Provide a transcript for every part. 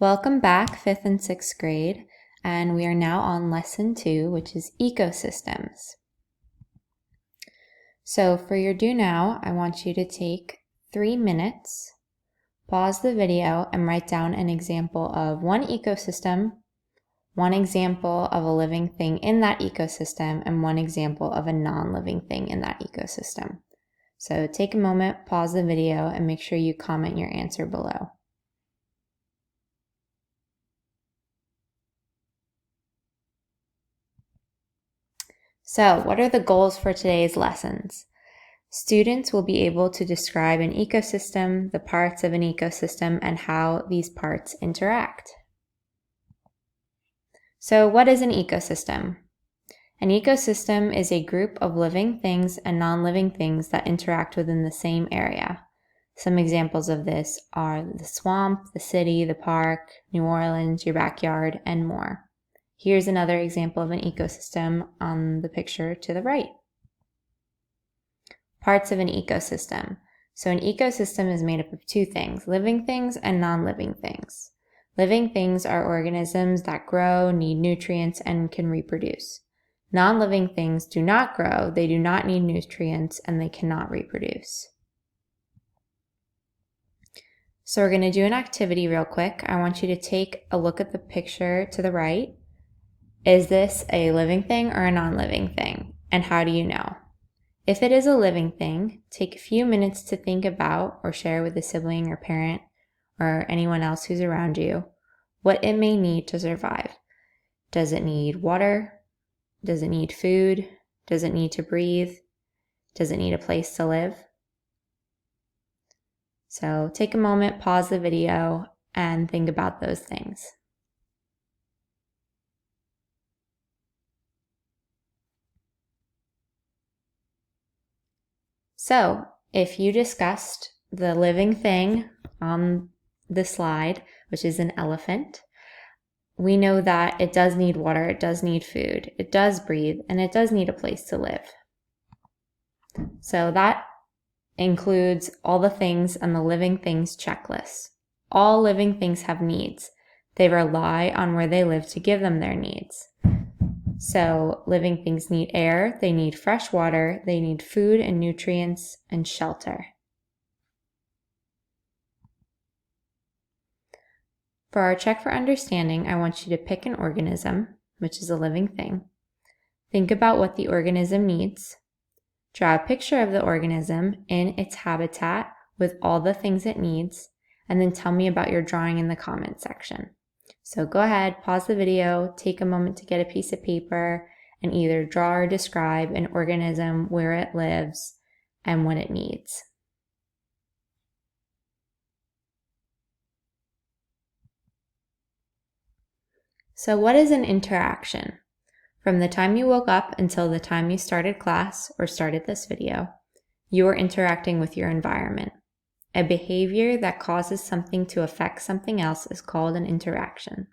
Welcome back, 5th and 6th grade, and we are now on lesson 2, which is ecosystems. So for your do now, I want you to take 3 minutes, pause the video, and write down an example of one ecosystem, one example of a living thing in that ecosystem, and one example of a non-living thing in that ecosystem. So take a moment, pause the video, and make sure you comment your answer below. So, what are the goals for today's lessons? Students will be able to describe an ecosystem, the parts of an ecosystem, and how these parts interact. So, what is an ecosystem? An ecosystem is a group of living things and non-living things that interact within the same area. Some examples of this are the swamp, the city, the park, New Orleans, your backyard, and more. Here's another example of an ecosystem on the picture to the right. Parts of an ecosystem. So an ecosystem is made up of two things, living things and non-living things. Living things are organisms that grow, need nutrients, and can reproduce. Non-living things do not grow, they do not need nutrients, and they cannot reproduce. So we're going to do an activity real quick. I want you to take a look at the picture to the right. Is this a living thing or a non-living thing? And how do you know? If it is a living thing, take a few minutes to think about or share with a sibling or parent or anyone else who's around you what it may need to survive. Does it need water? Does it need food? Does it need to breathe? Does it need a place to live? So take a moment, pause the video, and think about those things. So, if you discussed the living thing on the slide, which is an elephant, we know that it does need water, it does need food, it does breathe, and it does need a place to live. So that includes all the things on the living things checklist. All living things have needs. They rely on where they live to give them their needs. So living things need air, they need fresh water, they need food and nutrients and shelter. For our check for understanding, I want you to pick an organism, which is a living thing. Think about what the organism needs. Draw a picture of the organism in its habitat with all the things it needs, and then tell me about your drawing in the comment section. So go ahead, pause the video, take a moment to get a piece of paper, and either draw or describe an organism, where it lives, and what it needs. So what is an interaction? From the time you woke up until the time you started class or started this video, you are interacting with your environment. A behavior that causes something to affect something else is called an interaction.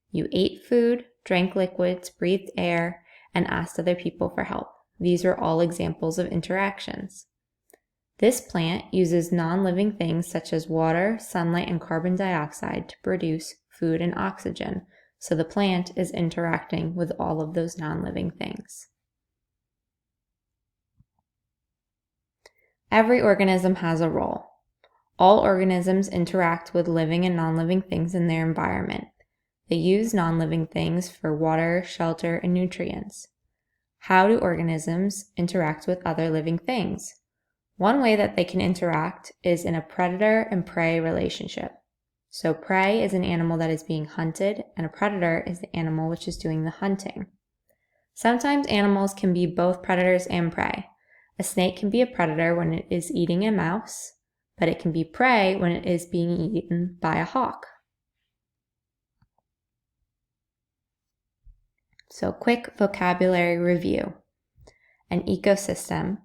You ate food, drank liquids, breathed air, and asked other people for help. These are all examples of interactions. This plant uses non-living things such as water, sunlight, and carbon dioxide to produce food and oxygen, so the plant is interacting with all of those non-living things. Every organism has a role. All organisms interact with living and non-living things in their environment. They use non-living things for water, shelter, and nutrients. How do organisms interact with other living things? One way that they can interact is in a predator and prey relationship. So prey is an animal that is being hunted, and a predator is the animal which is doing the hunting. Sometimes animals can be both predators and prey. A snake can be a predator when it is eating a mouse, but it can be prey when it is being eaten by a hawk. So quick vocabulary review. An ecosystem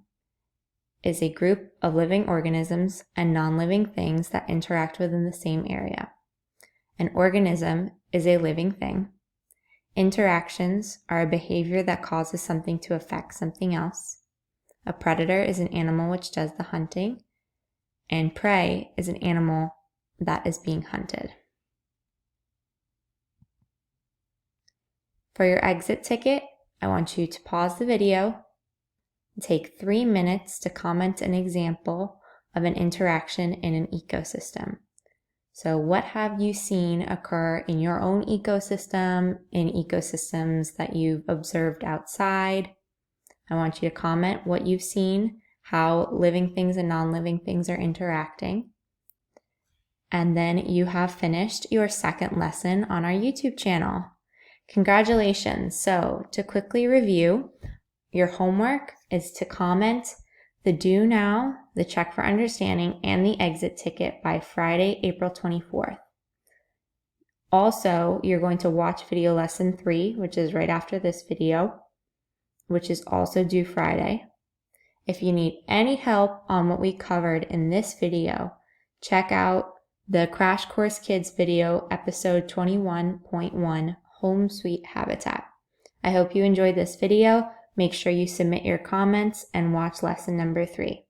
is a group of living organisms and non-living things that interact within the same area. An organism is a living thing. Interactions are a behavior that causes something to affect something else. A predator is an animal which does the hunting, and prey is an animal that is being hunted. For your exit ticket, I want you to pause the video, take 3 minutes to comment an example of an interaction in an ecosystem. So what have you seen occur in your own ecosystem, in ecosystems that you've observed outside? I want you to comment what you've seen, how living things and non-living things are interacting. And then you have finished your second lesson on our YouTube channel. Congratulations. So to quickly review, your homework is to comment the do now, the check for understanding, and the exit ticket by Friday, April 24th. Also, you're going to watch video lesson 3, which is right after this video, which is also due Friday. If you need any help on what we covered in this video, check out the Crash Course Kids video, episode 21.1, Home Sweet Habitat. I hope you enjoyed this video. Make sure you submit your comments and watch lesson number 3.